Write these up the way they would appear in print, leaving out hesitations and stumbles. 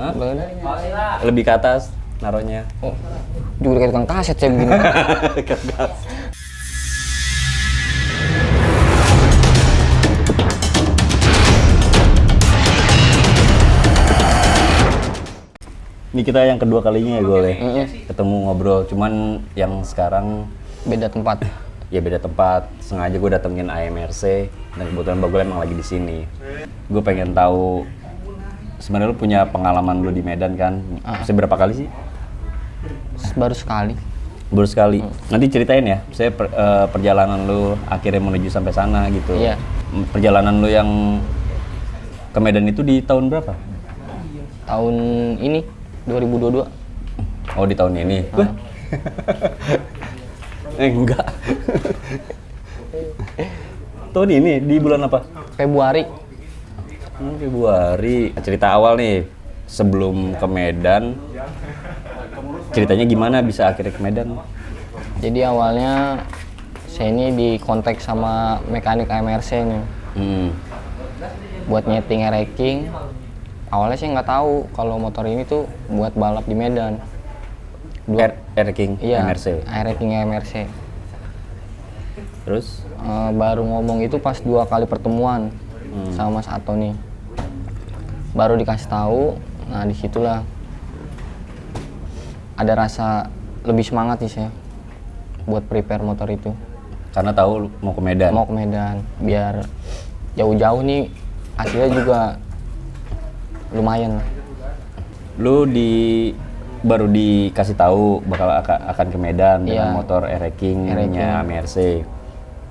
Hah? Bener. Lebih ke atas naruhnya. Oh, juga kayak tukang kaset saya begini. Kertas. Ini kita yang kedua kalinya ya gue ketemu ngobrol, cuman yang sekarang Beda tempat. ya beda tempat. Sengaja gue datengin AMRC dan kebetulan Bagol emang lagi di sini. Gue pengen tahu sebenarnya lu punya pengalaman lu di Medan kan? Seberapa kali sih? Baru sekali. Baru sekali. Nanti ceritain ya, saya perjalanan lu akhirnya menuju sampai sana gitu. Iya. Perjalanan lu yang ke Medan itu di tahun berapa? Tahun ini 2022. Oh di tahun ini. Enggak. Tahun ini di bulan apa? Februari. Februari. Cerita awal nih sebelum ke Medan. Ceritanya gimana bisa akhirnya ke Medan? Jadi awalnya saya ini dikontak sama mekanik AMRC nih. Buat nyeting racking. Awalnya saya nggak tahu kalau motor ini tuh buat balap di Medan. Racking Iya, MRC. racking AMRC. Terus? Baru ngomong itu pas 2 kali pertemuan sama Mas Ato nih. Baru dikasih tahu, nah disitulah ada rasa lebih semangat nih saya buat prepare motor itu. Karena tahu mau ke Medan. Mau ke Medan, biar jauh-jauh nih hasilnya juga lumayan lah. Lu baru dikasih tahu bakal akan ke Medan dengan motor E-Racing-nya AMRC.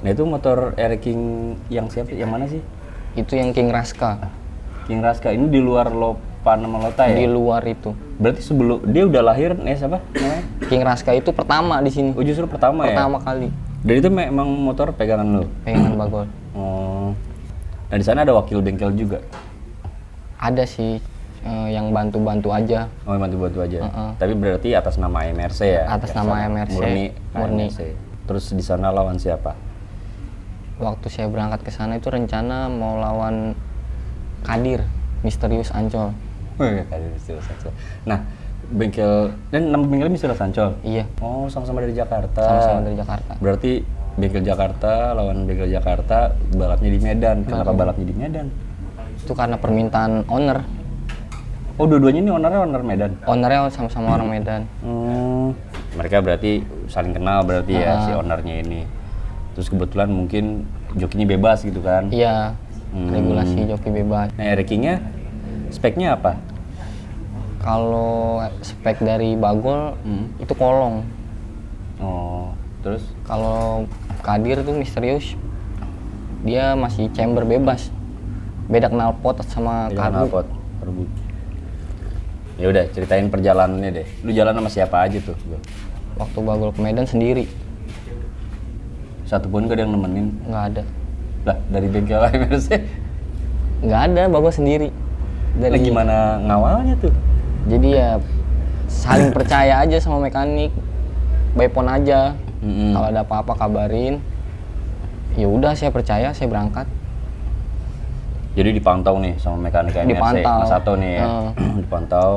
Nah itu motor E-Racing yang siapa? Yang mana sih? Itu yang King Raska. King Raska ini di luar Lopan sama Lota ya? Di luar itu. Berarti sebelum dia udah lahir siapa namanya? King Raska itu pertama di sini. Oh justru pertama ya? Pertama kali. Dan itu memang motor pegangan lu? Pegangan Bagol. Oh. Nah di sana ada wakil bengkel juga? Ada sih yang bantu-bantu aja. Oh bantu-bantu aja. Tapi berarti atas nama AMRC ya? Atas nama AMRC. Murni. AMRC. Terus di sana lawan siapa? Waktu saya berangkat ke sana itu rencana mau lawan Kadir, Misterius Ancol. Kadir Misterius Ancol. Nah, bengkel dan nama bengkelnya Misterius Ancol. Iya. Oh, sama-sama dari Jakarta. Sama-sama dari Jakarta. Berarti bengkel Jakarta lawan bengkel Jakarta, balapnya di Medan. Kenapa balapnya di Medan? Itu karena permintaan owner. Oh, dua-duanya ini owner Medan? Ownernya sama-sama orang Medan. Mereka berarti saling kenal berarti ya si ownernya ini. Terus kebetulan mungkin jokinya bebas gitu kan? Iya, regulasi joki bebas. Nah, rackingnya speknya apa? Kalau spek dari Bagol itu kolong. Oh, terus? Kalau Kadir tuh Misterius, dia masih chamber bebas. Beda knalpot sama karbu. Ya udah, ceritain perjalanannya deh. Lu jalan sama siapa aja tuh? Waktu Bagol ke Medan sendiri. Satupun gak ada yang nemenin? Nggak ada. Lah, dari bengkel AMRC? Nggak ada, Bagol sendiri. Dari gimana ngawalnya tuh? Jadi ya saling percaya aja sama mekanik. By phone aja. Kalau ada apa-apa kabarin. Ya udah, saya percaya, saya berangkat. Jadi dipantau nih sama mekanik AMRC, dipantau. Mas Sato nih ya? Dipantau.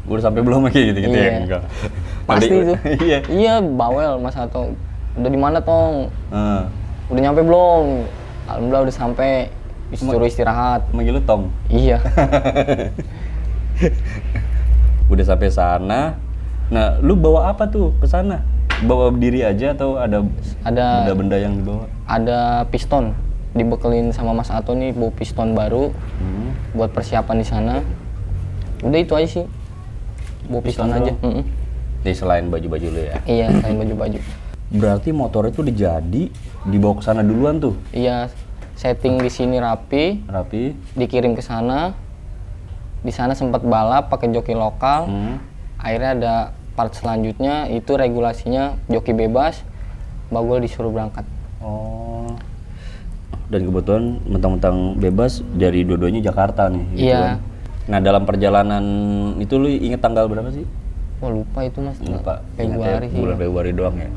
Gue udah sampai belum lagi gitu Iya. ya? Enggak. Pasti itu. Iya. Iya, bawel Mas Sato. Udah di mana Tong? Udah nyampe belum? Alhamdulillah udah sampai. Disuruh istirahat. Manggil lu Tong? Iya. Udah sampai sana. Nah, lu bawa apa tuh ke sana? Bawa diri aja atau ada benda-benda yang dibawa? Ada piston. Dibekelin sama Mas Ato nih bawa piston baru buat persiapan di sana. Udah itu aja sih. Bawa piston aja. Jadi selain baju-baju lu ya? Iya, selain baju-baju. Berarti motor itu udah jadi dibawa ke sana duluan tuh? Iya, setting di sini rapi, dikirim ke sana. Di sana sempat balap pakai joki lokal. Akhirnya ada part selanjutnya itu regulasinya joki bebas. Bagol disuruh berangkat. Oh. Dan kebetulan mentang-mentang bebas dari dua-duanya Jakarta nih. Gitu iya. Kan? Nah dalam perjalanan itu lu inget tanggal berapa sih? Oh lupa itu Mas. Lupa. Februari sih. Bulan Februari doang ya.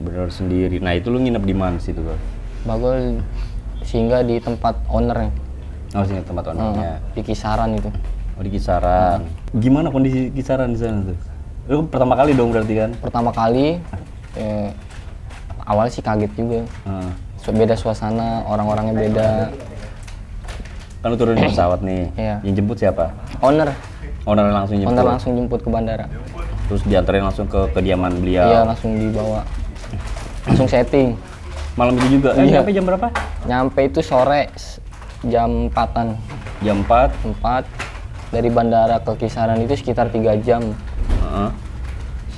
Bener sendiri. Nah itu lu nginep di mana situ Bang? Bagol singgah di tempat ownernya. Oh, sini tempat ownernya. Di Kisaran itu. Oh, di Kisaran. Gimana kondisi Kisaran di sana tuh? Lu pertama kali dong berarti kan? Pertama kali, awalnya sih kaget juga. Beda suasana, orang-orangnya beda. Kan lu turun di pesawat nih. Iya. Yang jemput siapa? Owner Langsung jemput? Owner langsung jemput ke bandara. Terus diantarin langsung ke kediaman beliau? Iya, langsung dibawa. Langsung setting. Malam itu juga? Iya. Nyampe jam berapa? Nyampe itu sore, jam 4-an. Jam 4? 4. Dari bandara ke Kisaran itu sekitar 3 jam.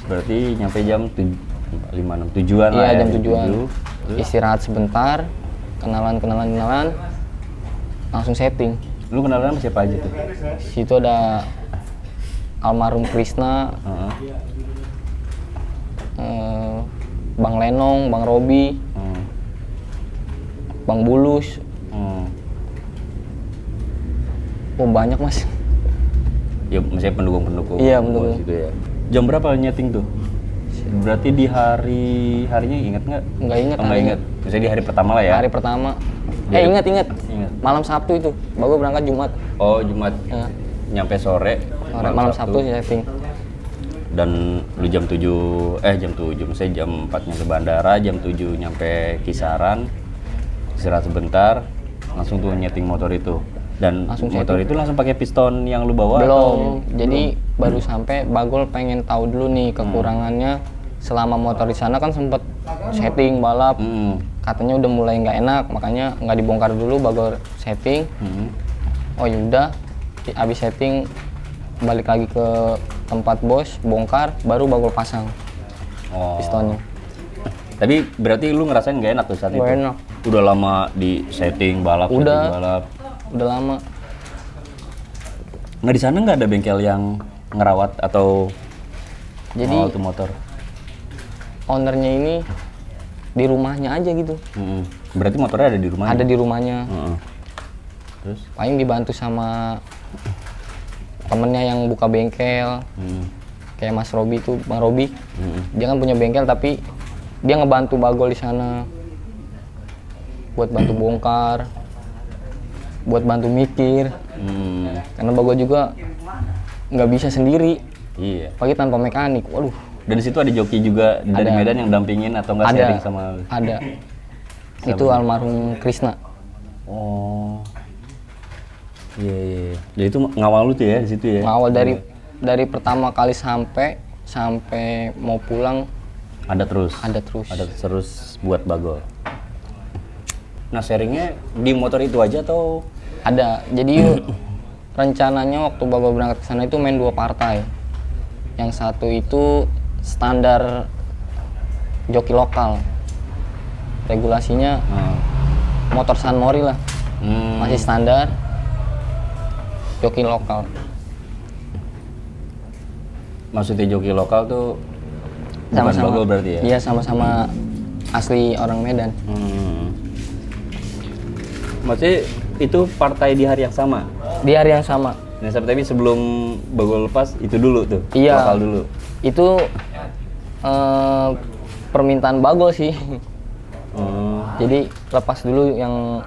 Berarti nyampe jam 5-6 tujuan lah ya? Iya, jam 7-an. Istirahat sebentar, kenalan, langsung setting. Lu kenalan sama siapa aja tuh? Situ ada almarhum Krisna, Bang Lenong, Bang Robi, Bang Bulus. Oh, banyak mas. Ya misalnya pendukung-pendukung. Iya, pendukung. Gitu ya. Jam berapa nyeting tuh? Berarti di harinya ingat nggak? Nggak ingat. Nggak ingat. Misalnya di hari pertama lah ya? Hari pertama. Ingat. Malam Sabtu itu. Bagus berangkat Jumat. Oh, Jumat. Ya. Nyampe sore. Malam Sabtu setting. Dan lu jam 7, misalnya jam 4 nyampe bandara, jam 7 nyampe Kisaran, istirahat sebentar, langsung tuh nyeting motor itu. Dan langsung motor itu langsung pakai piston yang lu bawa? Belum, jadi baru sampai Bagol pengen tahu dulu nih kekurangannya. Selama motor di sana kan sempet setting balap, katanya udah mulai nggak enak, makanya nggak dibongkar dulu, Bagol setting. Oh yaudah, abis setting balik lagi ke tempat bos, bongkar, baru Bagol pasang pistonnya. Tapi berarti lu ngerasain nggak enak tuh saat itu? Nggak enak. Udah lama di setting balap, Udah lama. Nah di sana nggak ada bengkel yang ngerawat atau jadi tuh motor? Ownernya ini di rumahnya aja gitu. Berarti motornya ada di rumahnya? Ada di rumahnya. Terus? Paling dibantu sama temennya yang buka bengkel. Kayak Mas Robi tuh, Bang Robi. Dia kan punya bengkel tapi dia ngebantu Bagol di sana. Buat bantu bongkar, buat bantu mikir. Karena Bagol juga nggak bisa sendiri. Iya. Pagi tanpa mekanik. Waduh. Dan di situ ada joki juga dari Medan yang dampingin atau nggak sharing sama lu? Ada. Itu almarhum Krisna. Oh. Iya. Jadi itu ngawal lu tuh ya di situ ya? Ngawal dari pertama kali sampai mau pulang. Ada terus. Ada terus buat Bagol. Nah sharingnya di motor itu aja atau? Ada. Jadi rencananya waktu Bagol berangkat ke sana itu main 2 partai. Yang satu itu standar joki lokal. Regulasinya motor San Mori lah. Masih standar joki lokal. Maksudnya joki lokal tuh bukan Bagol berarti ya? Iya, sama-sama asli orang Medan. Maksudnya itu partai di hari yang sama? Di hari yang sama. Nah, tapi sebelum Bagol lepas itu dulu tuh? Iya. Lokal dulu? Itu permintaan Bagol sih. Jadi lepas dulu yang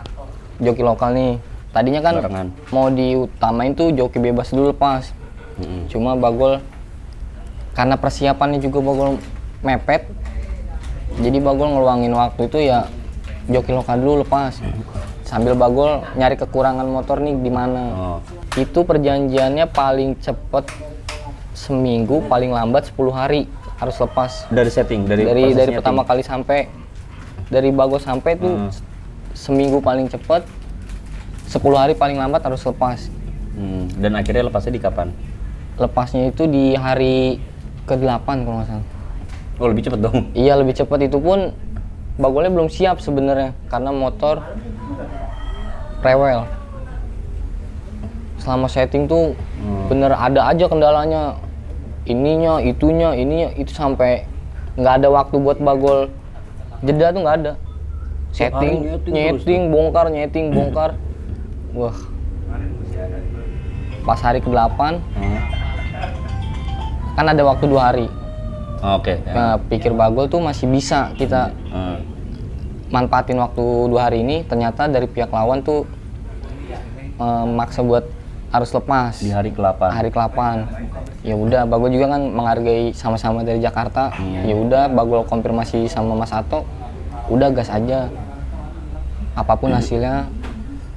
joki lokal nih. Tadinya kan mau diutamain tuh joki bebas dulu lepas. Cuma Bagol karena persiapannya juga Bagol mepet. Jadi Bagol ngeluangin waktu itu ya joki lokal dulu lepas. Sambil Bagol nyari kekurangan motor nih di mana. Itu perjanjiannya paling cepet seminggu, paling lambat 10 hari harus lepas. Dari setting? Dari pertama kali sampai, dari Bagol sampai tuh seminggu paling cepet, 10 hari paling lambat harus lepas. Dan akhirnya lepasnya di kapan? Lepasnya itu di hari ke-8 kalau nggak salah. Oh lebih cepet dong? Iya lebih cepet, itu pun Bagolnya belum siap sebenarnya karena motor rewel. Selama setting tuh bener ada aja kendalanya, ininya, itu sampai nggak ada waktu buat Bagol jeda tuh nggak ada. Setting, nyeting, bongkar. Wah. Pas hari ke-8 kan ada waktu 2 hari. Oke. Nah, pikir Bagol tuh masih bisa kita manfaatin waktu 2 hari ini. Ternyata dari pihak lawan tuh maksa buat harus lepas di hari ke-8. Hari ke-8. Ya udah, Bagol juga kan menghargai sama-sama dari Jakarta. Ya udah, Bagol konfirmasi sama Mas Ato, udah gas aja. Apapun hasilnya.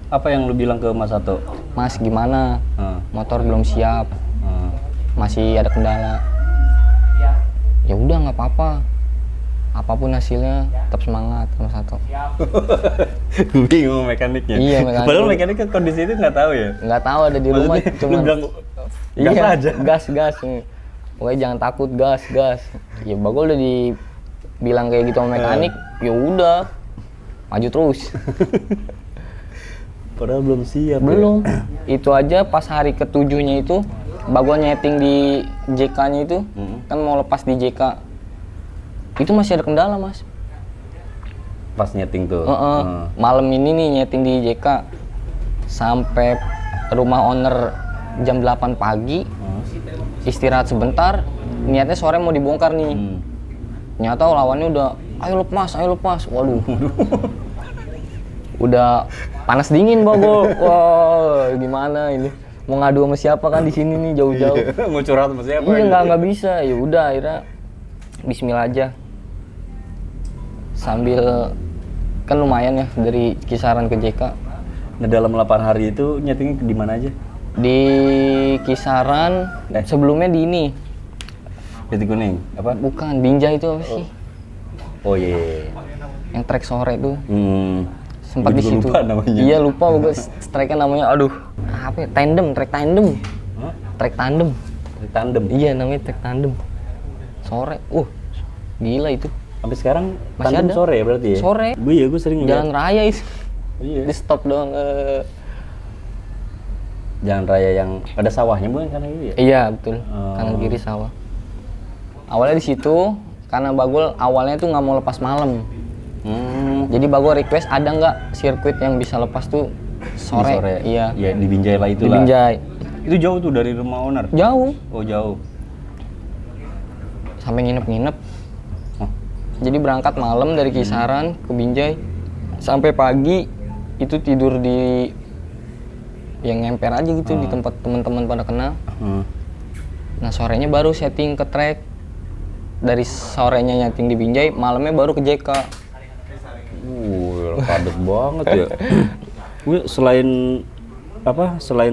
Apa yang lu bilang ke Mas Ato? Mas, gimana? Motor belum siap. Masih ada kendala. Ya udah, nggak apa-apa. Apapun hasilnya, tetap semangat Mas Ato. Bingung mekaniknya. Iya, mekanik. Padahal mekaniknya kondisi itu nggak tahu ya? Nggak tahu, ada di rumah. Cuma bilang gas aja. Gas. Pokoknya jangan takut, gas. Ya Bagol udah dibilang kayak gitu sama mekanik, ya udah maju terus. Padahal belum siap. Belum. Ya? Itu aja pas hari ke-7-nya itu, Bagol nyeting di JK-nya itu, kan mau lepas di JK. Itu masih ada kendala, Mas. Pas nyeting tuh. Malam ini nih nyeting di JK sampai rumah owner jam 8 pagi. Istirahat sebentar, niatnya sore mau dibongkar nih. Nyata lawannya udah, ayo lepas. Waduh. Udah panas dingin Bagol. Wah, gimana ini? Mau ngadu sama siapa kan di sini nih jauh-jauh. Mau curhat sama siapa? Iya, nggak bisa. Ya udah akhirnya bismillah aja. Sambil kan lumayan ya dari kisaran ke JK. Nah, dalam 8 hari itu nyetingnya di mana aja? Di kisaran sebelumnya di ini. Jati Kuning, apa? Bukan, Binjai itu apa sih? Oh iya. Yang trek sore tuh. Sempat di situ. Lupa namanya. Iya, lupa bagus. Trek-nya namanya aduh. Apa ya? Trek tandem. Trek tandem. Trek tandem. Iya, namanya trek tandem. Sore. Gila itu. Sampai sekarang masih tandem ada. Sore ya berarti ya? Sore. Gue sering ngeliat. Jalan raya itu. Iya. Di stop doang. Jalan raya yang ada sawahnya bukan kanan kiri ya? Iya, betul. Kanan kiri sawah. Awalnya di situ karena Bagol awalnya tuh nggak mau lepas malam. Jadi Bagol request ada nggak sirkuit yang bisa lepas tuh sore? Iya. Ya di Binjai lah itu di lah. Binjai. Itu jauh tuh dari rumah owner? Jauh. Oh jauh. Sampai nginep. Jadi berangkat malam dari kisaran ke Binjai. Sampai pagi itu tidur di yang ngemper aja gitu di tempat teman-teman pada kenal. Nah sorenya baru setting ke trek. Dari sorenya nyeting di Binjai, malamnya baru ke JK. Padat banget ya. Gue selain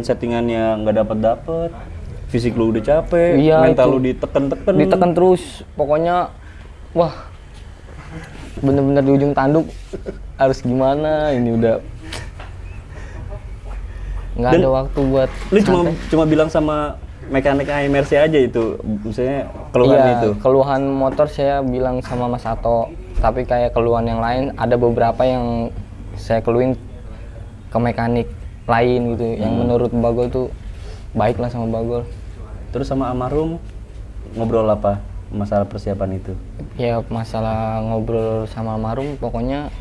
settingannya nggak dapet, fisik lu udah capek, iya, mental itu. lu ditekan terus. Pokoknya wah bener-bener di ujung tanduk. Harus gimana ini udah nggak ada waktu buat lu cuma bilang sama mekanik AMRC aja itu, misalnya keluhan itu. Keluhan motor saya bilang sama Mas Ato, tapi kayak keluhan yang lain ada beberapa yang saya keluhin ke mekanik lain gitu, yang menurut Bagol tuh baik lah sama Bagol. Terus sama almarhum ngobrol apa masalah persiapan itu? Ya masalah ngobrol sama almarhum, pokoknya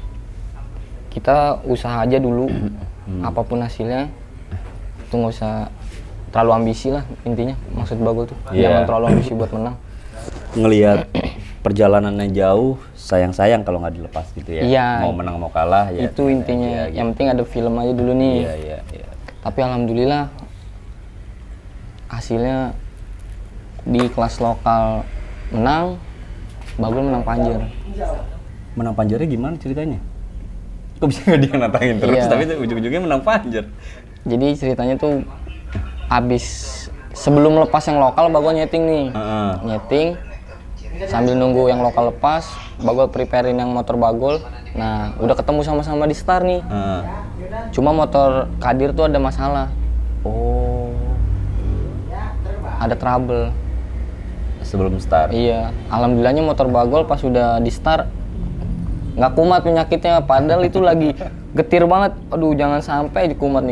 kita usaha aja dulu, apapun hasilnya, itu nggak usah terlalu ambisi lah intinya, maksud Bagol tuh. Jangan terlalu ambisi buat menang. Ngelihat perjalanannya jauh, sayang kalau nggak dilepas gitu ya. Iya. Mau menang mau kalah ya. Itu intinya. Yang penting ada film aja dulu nih. Iya. Tapi alhamdulillah hasilnya di kelas lokal menang, Bagol menang Panjer. Menang Panjernya gimana ceritanya? Kok bisa nggak dia nantangin terus, tapi ujung-ujungnya menang Panjer? Jadi ceritanya tuh abis sebelum lepas yang lokal Bagol nyeting nih. Nyeting sambil nunggu yang lokal lepas, Bagol preparein yang motor Bagol. Nah, udah ketemu sama-sama di start nih. Cuma motor Kadir tuh ada masalah. Ada trouble sebelum start. Iya, alhamdulillahnya motor Bagol pas udah di start nggak kumat penyakitnya, padahal itu lagi getir banget. Aduh, jangan sampai dikumat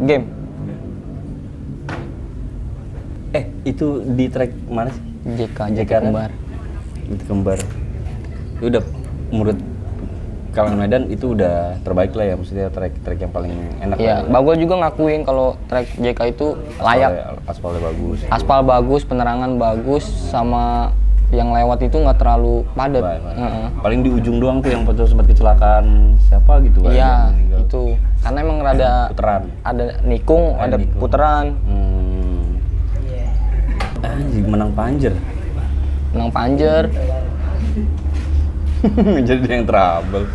game. Itu di track mana sih? JK Kembar. Itu Kembar. Itu udah menurut kawan Medan itu udah terbaik lah ya, maksudnya track yang paling enak. Iya, Bagol juga ngakuin kalau track JK itu layak. Aspalnya bagus. Aspal bagus, penerangan bagus, sama yang lewat itu nggak terlalu padat. Paling di ujung doang tuh yang sempat kecelakaan siapa gitu kan. Iya, itu Karena emang rada puteran. Ada nikung, ada nikung. Puteran. Anjing, menang Panjer. Menang Panjer. Jadi yang trouble.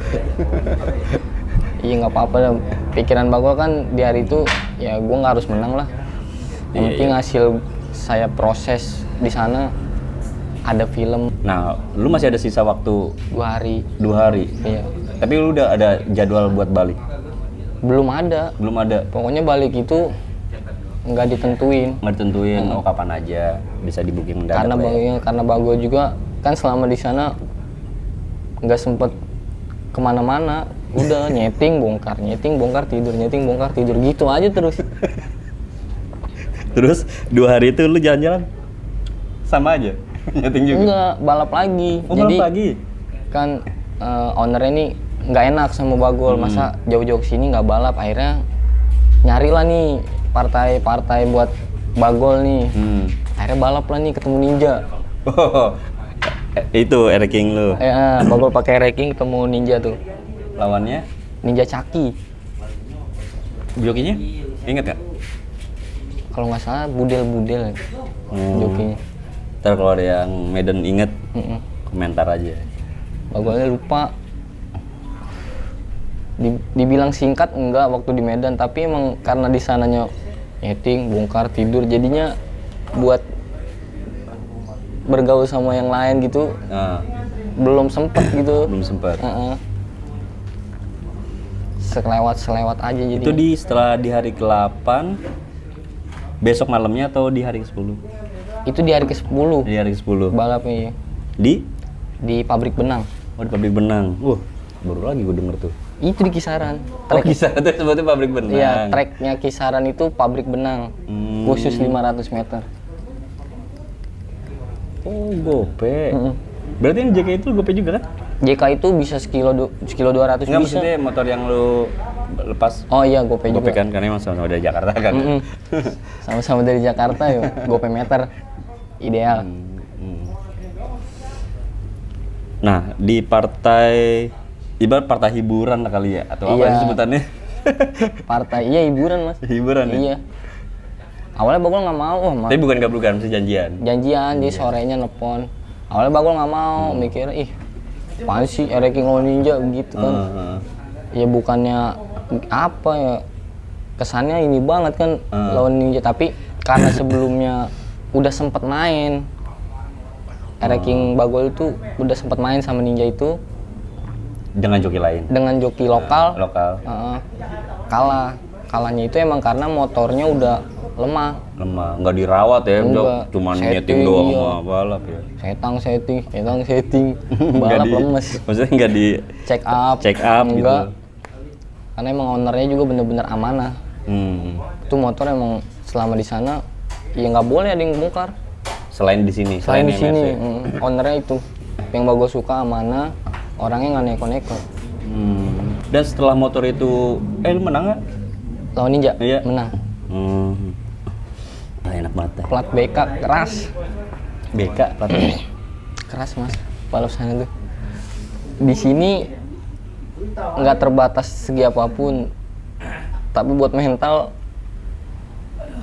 Iya nggak apa-apa. Pikiran Bagol kan di hari itu ya gue nggak harus menang lah. Yang penting hasil saya proses di sana ada film. Nah, lu masih ada sisa waktu 2 hari. 2 hari. Iya. Tapi lu udah ada jadwal buat balik? Belum ada. Belum ada. Pokoknya balik itu nggak ditentuin. Nggak ditentuin, oh kapan aja bisa di booking mendadak. Karena Bagol juga kan selama di sana nggak sempet kemana-mana. Udah nyeting bongkar tidur, nyeting bongkar tidur gitu aja terus. Terus 2 hari itu lu jalan-jalan sama aja nyeting juga? Enggak, balap lagi. Oh, jadi balap lagi? Kan ownernya ini nggak enak sama Bagol, masa jauh-jauh kesini nggak balap. Akhirnya nyarilah nih partai-partai buat Bagol nih. Akhirnya balap lah nih, ketemu Ninja. Oh, itu ranking lu? Bagol pakai ranking ketemu Ninja tuh. Lawannya? Ninja Caki. Jokinya? Ingat gak? Kalau nggak salah budel-budel jokinya. Ntar kalau ada yang Medan inget, komentar aja. Bagolnya lupa. Dibilang singkat enggak waktu di Medan, tapi emang karena di sananya nyeting, bongkar, tidur, jadinya buat bergaul sama yang lain gitu. Belum sempet gitu. Belum sempet. Selewat aja jadi. Itu setelah di hari ke-8, besok malamnya atau di hari ke-10? Itu di hari ke-10. Di hari ke-10. Balapnya. Di pabrik benang. Oh, di pabrik benang. Baru lagi gue denger tuh. Itu di Kisaran. Kisaran itu sebetulnya pabrik benang. Iya, treknya Kisaran itu pabrik benang. Khusus 500 meter. Oh, gope. Berarti yang JK itu gope juga kan? JK itu bisa sekilo 200 Nggak, bisa. maksudnya motor yang lu lepas. Oh iya, gope juga. Gope kan, karena emang sama-sama dari Jakarta kan. Sama-sama dari Jakarta ya, gope meter. Ideal. Nah, di partai, ibarat partai hiburan lah kali ya, atau apa sih sebutannya? Partai, iya hiburan mas. Hiburan ya? Iya. Awalnya Bagol nggak mau. Tapi bukan gablugan, mesti janjian? Janjian, di sorenya nelpon. Awalnya Bagol nggak mau, mikir, apaan sih ranking lawan Ninja gitu kan. Ya bukannya apa ya, kesannya ini banget kan lawan Ninja, tapi karena sebelumnya udah sempet main ranking Bagol itu udah sempet main sama Ninja itu dengan joki lain, dengan joki lokal. Kalahnya itu emang karena motornya udah lemah, nggak dirawat ya, cuma nyeting doang sama balap ya. setting balap lemes. Maksudnya nggak di check up enggak gitu. Karena emang ownernya juga bener-bener amanah. Itu motor emang selama di sana ya nggak boleh ada yang bongkar. Selain di sini. Ownernya itu yang Bagol suka, amanah, orangnya nggak neko-neko. Dan setelah motor itu, lu menang nggak? Lawan Ninja? Iya. Menang. Enak banget ya. Plat BK keras. BK platnya keras mas, balap sana tuh. Di sini nggak terbatas segi apapun, tapi buat mental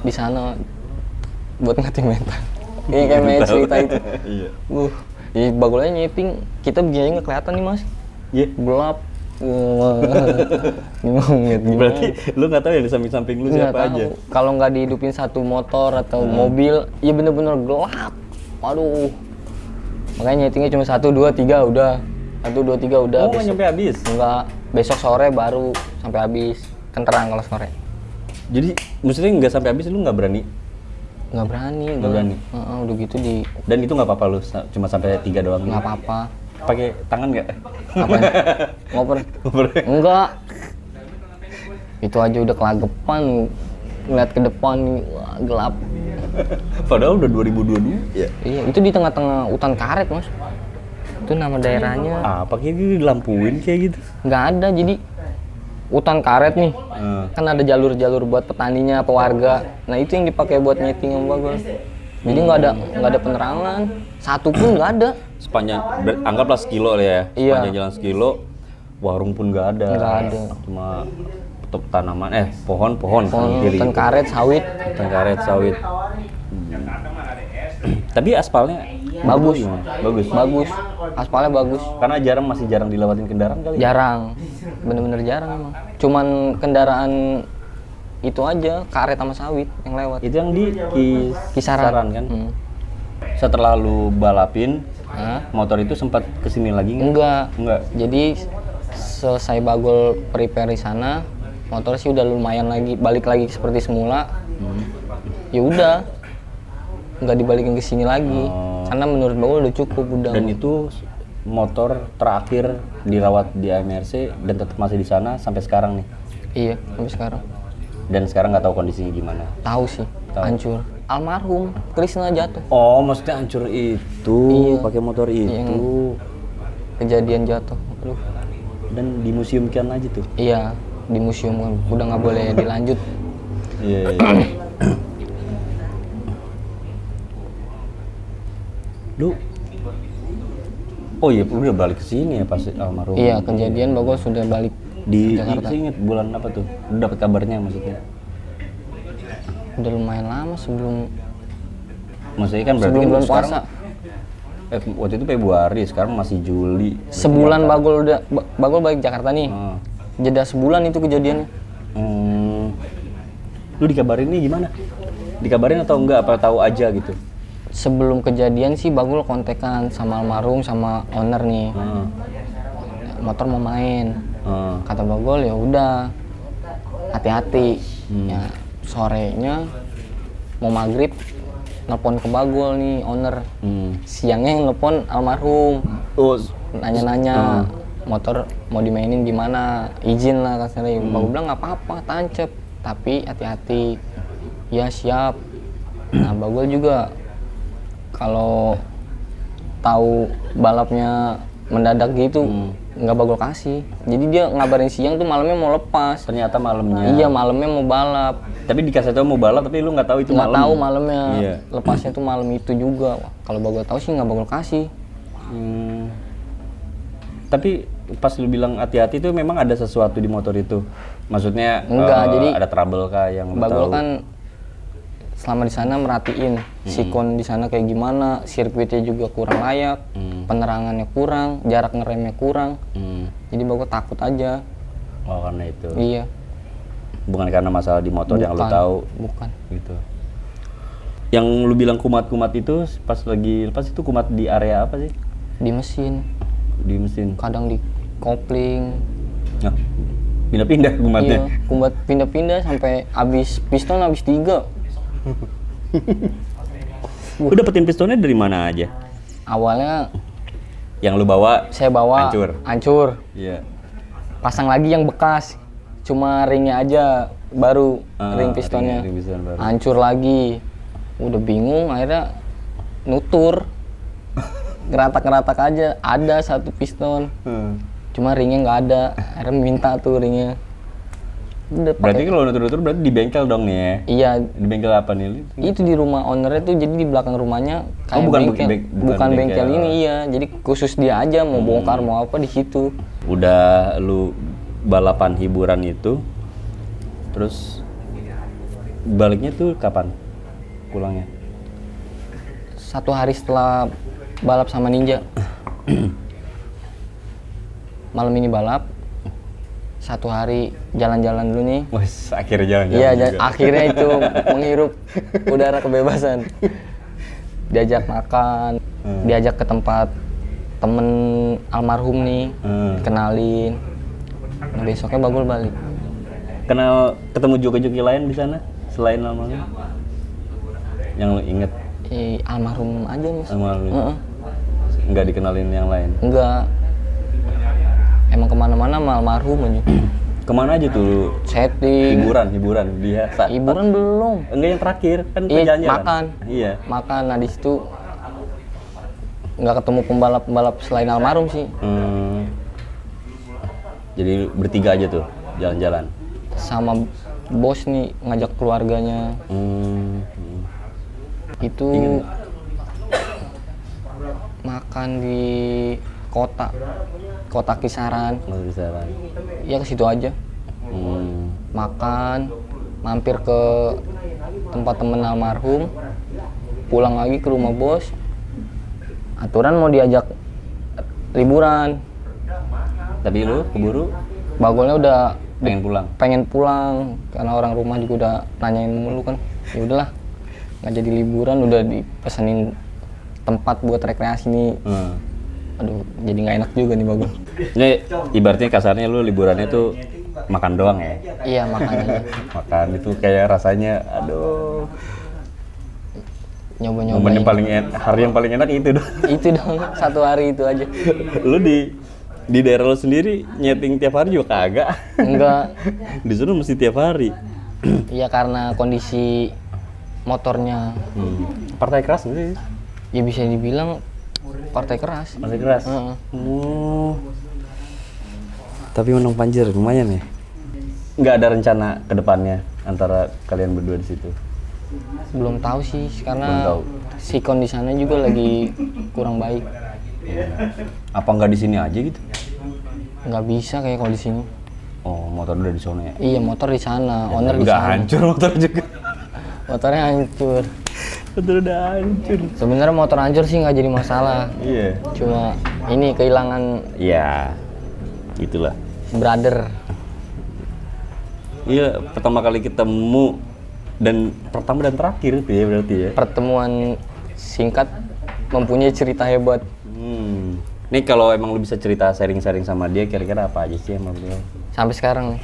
di sana buat ngeting mental. Kayak main cerita itu. Iya. Bagolnya nyeting, kita begini nggak kelihatan nih mas. Iya. Gelap. Berarti lu nggak tahu ya di samping-samping lu siapa aja? Kalau nggak dihidupin satu motor atau mobil, ya bener-bener gelap. Waduh. Makanya nyetingnya cuma 1, 2, 3 udah. 1, 2, 3 udah. Oh, nggak nyampe habis? Enggak. Besok sore baru sampai habis. Kan terang kalau sore. Jadi maksudnya nggak sampai habis, lu nggak berani? Nggak berani. Udah gitu di. Dan itu nggak apa-apa lu, cuma sampai 3 doang? Nggak apa-apa. Pakai tangan nggak? Apaan? Ngoper? Enggak. Itu aja udah kelagepan. Ngeliat ke depan, wah, gelap. Padahal udah 2022 ya? Iya, itu di tengah-tengah hutan karet mas. Itu nama daerahnya. Apa kayak gitu dilampuin kayak gitu? Nggak ada, jadi hutan karet nih. Kan ada jalur-jalur buat petaninya, pewarga. Nah itu yang dipakai buat nyeting yang bagus. Jadi nggak ada penerangan, satu pun nggak ada. Sepanjang, anggaplah sekilo ya. Iya. Sepanjang jalan sekilo, warung pun nggak ada. Nggak ada. Cuma tanaman, pohon hutan karet sawit. Tapi aspalnya bagus. Aspalnya bagus. Karena masih jarang dilewatin kendaraan kali. Jarang, bener-bener jarang emang. Cuman kendaraan itu aja, karet sama sawit yang lewat. Itu yang di Kisaran kan? Setelah lu balapin, motor itu sempat kesini lagi nggak? Enggak. Jadi selesai bagol prepare di sana, motor sih udah lumayan lagi, balik lagi seperti semula. Ya udah, nggak dibalikin ke sini lagi. Karena menurut bagol udah cukup udah. Dan itu motor terakhir dirawat di AMRC dan tetap masih di sana sampai sekarang nih. Iya, sampai sekarang. Dan sekarang nggak tahu kondisinya gimana? Tahu sih, hancur. Almarhum Krisna jatuh. Oh, maksudnya hancur itu, iya. Pakai motor itu. Yang kejadian jatuh. Aduh. Dan dimuseumkan aja tuh? Iya, di museum kan. Udah nggak boleh dilanjut. Iya. Lu? Oh iya, udah balik ke sini ya pas almarhum. Iya, kejadian bagol sudah balik di Jakarta. Ingat bulan apa tuh? Udah dapat kabarnya maksudnya? Udah lumayan lama sebelum. Maksudnya kan berarti sebelum kan bulan puasa. Waktu itu Februari, sekarang masih Juli. Sebulan bagol balik Jakarta nih. Jeda sebulan itu kejadiannya. Lu dikabarin nih gimana? Dikabarin atau enggak? Apa tahu aja gitu? Sebelum kejadian sih bagol kontekan sama almarhum sama owner nih. Motor mau main. Kata bagol ya udah hati-hati. Ya sorenya mau maghrib nelpon ke bagol nih owner. Siangnya yang nelpon almarhum. Nanya-nanya motor mau dimainin di mana, izin lah kasarnya. Bagol bilang nggak apa-apa, tancep, tapi hati-hati. Ya siap. Nah bagol juga kalau tahu balapnya mendadak gitu nggak bagol kasih. Jadi dia ngabarin siang tuh malamnya mau lepas. Ternyata malamnya. Iya malamnya mau balap. Tapi dikasih tahu mau balap tapi lu nggak tahu itu malam. Nggak tahu malamnya. Iya. Lepasnya tuh malam itu juga. Kalau bagol tahu sih nggak bagol kasih. Tapi pas lu bilang hati-hati tuh memang ada sesuatu di motor itu. Maksudnya enggak, jadi ada trouble kah yang lu bagol tahu? kan selama di sana merhatiin sikon di sana kayak gimana, sirkuitnya juga kurang layak, penerangannya kurang, jarak ngeremnya kurang. Jadi bagol takut aja. Oh karena itu. Iya. Bukan karena masalah di motor yang lu tahu. Bukan. Gitu. Yang lu bilang kumat-kumat itu pas lagi lepas itu kumat di area apa sih? Di mesin. Di mesin. Kadang di kopling. Nah, pindah-pindah kumatnya. Iya, kumat pindah-pindah sampai habis piston habis 3. Lu dapetin pistonnya dari mana aja? Awalnya yang lu bawa? Saya bawa hancur. Iya. Pasang lagi yang bekas. Cuma ringnya aja baru, ring pistonnya. Ring piston baru. Hancur lagi. Udah bingung akhirnya nutur. Ngeratak-ngeratak aja. Ada satu piston. Cuma ringnya nggak ada. Akhirnya minta tuh ringnya. Berarti kalau nutur-nutur berarti di bengkel dong nih ya? Iya. Di bengkel apa nih? Itu di rumah ownernya tuh, jadi di belakang rumahnya kayak bukan bengkel ini, iya. Jadi khusus dia aja mau bongkar mau apa di situ. Udah lu balapan hiburan itu, terus baliknya tuh kapan pulangnya? 1 hari setelah balap sama Ninja. Malam ini balap. 1 hari jalan-jalan dulu nih. Wes, akhirnya jalan-jalan. Iya, akhirnya itu menghirup udara kebebasan. Diajak makan, diajak ke tempat temen almarhum nih, kenalin. Nah, besoknya bagol balik. Ketemu joki-joki lain di sana selain almarhum? Yang lo inget? Almarhum aja mas. Almarhum. Nggak dikenalin yang lain? Enggak. Emang kemana-mana sama almarhum aja. Kemana aja tuh? Setting. Hiburan dia. Hiburan belum. Enggak yang terakhir kan jalan-jalan. Makan. Iya. Makan. Nah di situ nggak ketemu pembalap selain almarhum sih. Jadi bertiga aja tuh jalan-jalan. Sama bos nih ngajak keluarganya. Itu makan di kota Kisaran. Kisaran. Ya ke situ aja. makan, mampir ke tempat temen almarhum, pulang lagi ke rumah bos. Aturan mau diajak liburan. Tapi lu keburu Bagolnya udah pengen pulang karena orang rumah juga udah nanyain mulu kan. Ya udahlah, nggak jadi liburan, udah dipesenin tempat buat rekreasi nih. Aduh, jadi nggak enak juga nih Bagol. Ini ibaratnya kasarnya lu liburannya tuh makan doang ya? Iya, makan aja. Makan itu kayak rasanya, aduh. Nyoba-nyoba. Hari yang paling enak itu dong. Itu dong, satu hari itu aja. Lu di daerah lu sendiri nyeting tiap hari juga kagak? Enggak. Di sana mesti tiap hari. Iya, karena kondisi motornya. Partai keras nggak sih? Ya bisa dibilang partai keras. Partai keras? Tapi menang Panjer, lumayan ya? Nggak ada rencana ke depannya antara kalian berdua di situ? Belum tahu sih, karena sikon di sana juga lagi kurang baik. Apa nggak di sini aja gitu? Nggak bisa kayak kalau di sini. Oh, motor udah di sana ya? Iya, motor di sana, owner di sana. Udah hancur motor juga. Motornya hancur. Motor udah hancur. Sebenarnya motor hancur sih nggak jadi masalah. Iya. Cuma ini kehilangan. Iya. Itulah. Brother. Iya, pertama kali ketemu dan terakhir itu ya berarti ya. Pertemuan singkat mempunyai cerita hebat. Nih kalau emang lu bisa cerita sharing-sharing sama dia, kira-kira apa aja sih sama beliau? Sampai sekarang nih.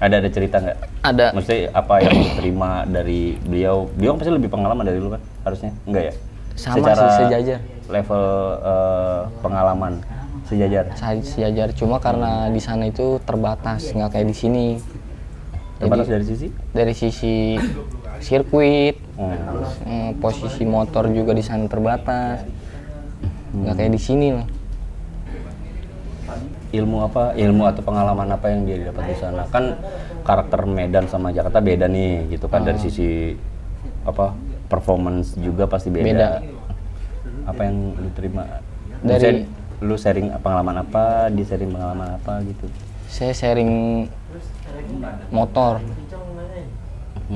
Ada cerita nggak? Ada. Maksudnya apa yang lu terima dari beliau? Beliau pasti lebih pengalaman dari lu kan? Harusnya? Enggak ya? Sama secara sih, sejajar. Level pengalaman sejajar. Sejajar, cuma karena di sana itu terbatas, nggak kayak di sini. Terbatas dari sisi? Dari sisi sirkuit, posisi motor juga di sana terbatas, nggak kayak di sini lah. Ilmu atau pengalaman apa yang dia dapat di sana? Kan karakter Medan sama Jakarta beda nih, gitu kan. Dari sisi performance juga pasti beda. Apa yang lu terima? Dari lu sharing pengalaman apa, dia sharing pengalaman apa gitu? Saya sharing motor,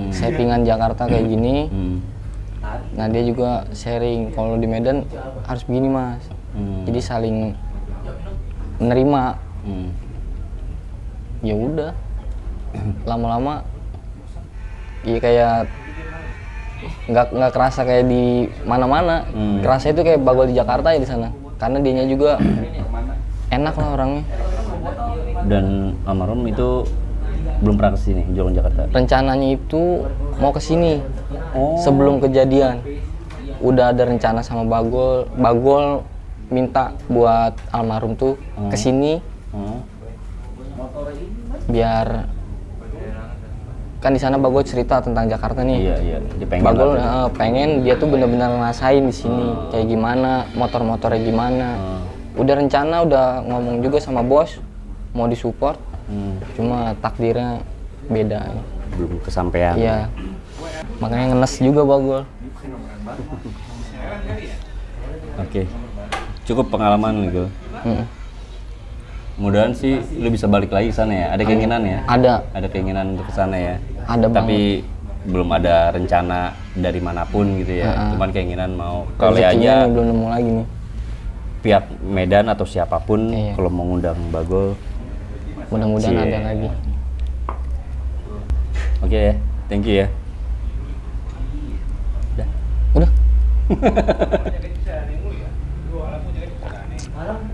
settingan Jakarta kayak gini. Nah, dia juga sharing kalau di Medan harus begini mas. Jadi saling menerima. Ya udah, lama-lama ya kayak nggak kerasa kayak di mana-mana. Kerasa itu kayak Bagol di Jakarta ya di sana, karena dianya juga enak lah orangnya. Dan almarhum itu belum pernah kesini, Jogja Jakarta? Rencananya itu mau kesini. Sebelum kejadian udah ada rencana sama Bagol minta buat almarhum tuh kesini. Biar kan di sana Bagol cerita tentang Jakarta nih. Iya. Bagol pengen dia tuh benar-benar ngerasain di sini kayak gimana, motor-motornya gimana. Udah rencana, udah ngomong juga sama bos mau disupport. Cuma takdirnya beda. Belum kesampaian. Iya. Makanya ngenes juga Bagol. Oke. Cukup pengalaman gitu. Mudahan sih lu bisa balik lagi ke sana ya. Ada keinginan ya? Ada keinginan untuk ke sana ya. Ada banget. Tapi belum ada rencana dari manapun gitu ya. Cuman keinginan mau kali aja belum nemu lagi nih. Pihak Medan atau siapapun kalau mau ngundang Bagol, mudah-mudahan ada lagi. Oke ya, thank you ya. Udah.